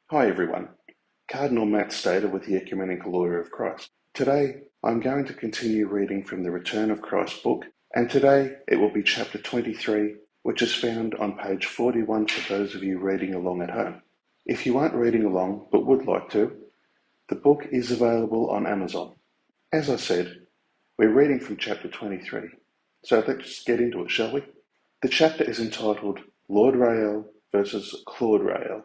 Hi everyone, Cardinal Matt Stater with the Ecumenical Order of Christ. Today I'm going to continue reading from the Return of Christ book, and today it will be chapter 23, which is found on page 41 for those of you reading along at home. If you aren't reading along but would like to, the book is available on Amazon. As I said, we're reading from chapter 23, so let's get into it, shall we? The chapter is entitled Lord RayEl versus Claude RayEl.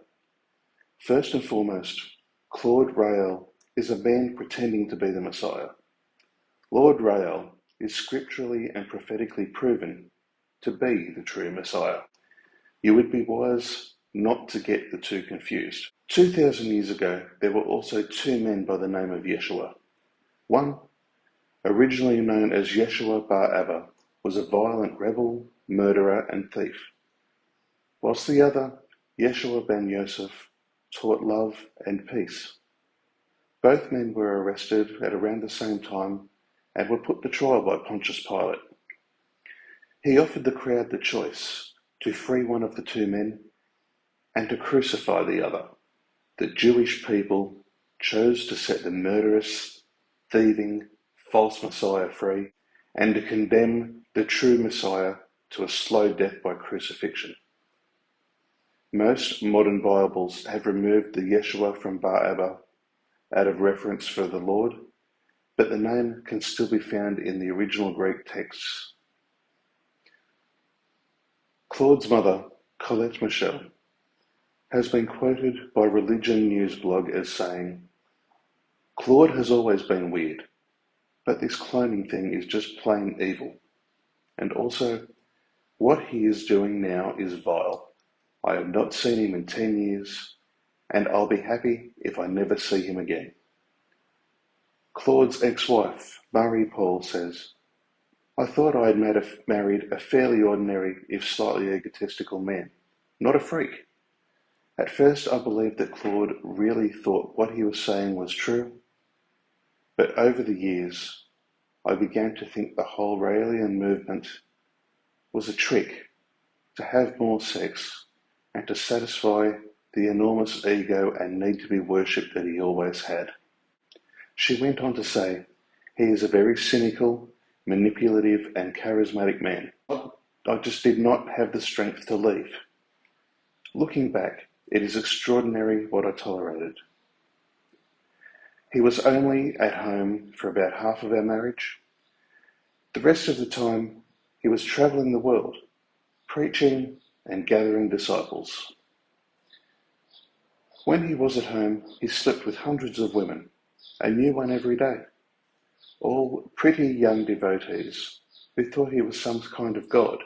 First and foremost, Claude RayEl is a man pretending to be the Messiah. Lord RayEl is scripturally and prophetically proven to be the true Messiah. You would be wise not to get the two confused. 2,000 years ago, there were also two men by the name of Yeshua. One, originally known as Yeshua bar Abba, was a violent rebel, murderer, and thief, whilst the other, Yeshua ben Yosef, taught love and peace. Both men were arrested at around the same time and were put to trial by Pontius Pilate. He offered the crowd the choice to free one of the two men and to crucify the other. The Jewish people chose to set the murderous, thieving, false Messiah free and to condemn the true Messiah to a slow death by crucifixion. Most modern Bibles have removed the Yeshua from Bar Abba out of reference for the Lord, but the name can still be found in the original Greek texts. Claude's mother, Colette Michel, has been quoted by Religion News blog as saying, "Claude has always been weird, but this cloning thing is just plain evil. And also, what he is doing now is vile. I have not seen him in 10 years, and I'll be happy if I never see him again." Claude's ex-wife, Marie Paul, says, "I thought I had married a fairly ordinary, if slightly egotistical man, not a freak. At first I believed that Claude really thought what he was saying was true, but over the years I began to think the whole Raëlian movement was a trick to have more sex and to satisfy the enormous ego and need to be worshipped that he always had." She went on to say, "He is a very cynical, manipulative and charismatic man. I just did not have the strength to leave. Looking back, it is extraordinary what I tolerated. He was only at home for about half of our marriage. The rest of the time, he was traveling the world, preaching and gathering disciples. When he was at home, he slept with hundreds of women, a new one every day, all pretty young devotees who thought he was some kind of god.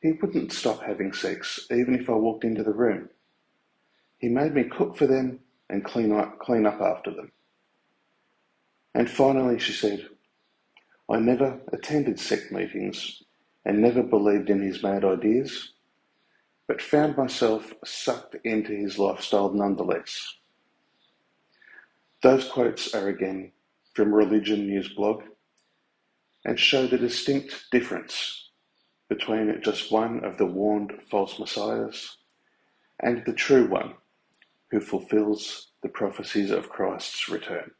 He wouldn't stop having sex even if I walked into the room. He made me cook for them and clean up after them." And finally she said, "I never attended sect meetings and never believed in his mad ideas, but found myself sucked into his lifestyle nonetheless." Those quotes are again from Religion News blog and show the distinct difference between just one of the warned false messiahs and the true one who fulfills the prophecies of Christ's return.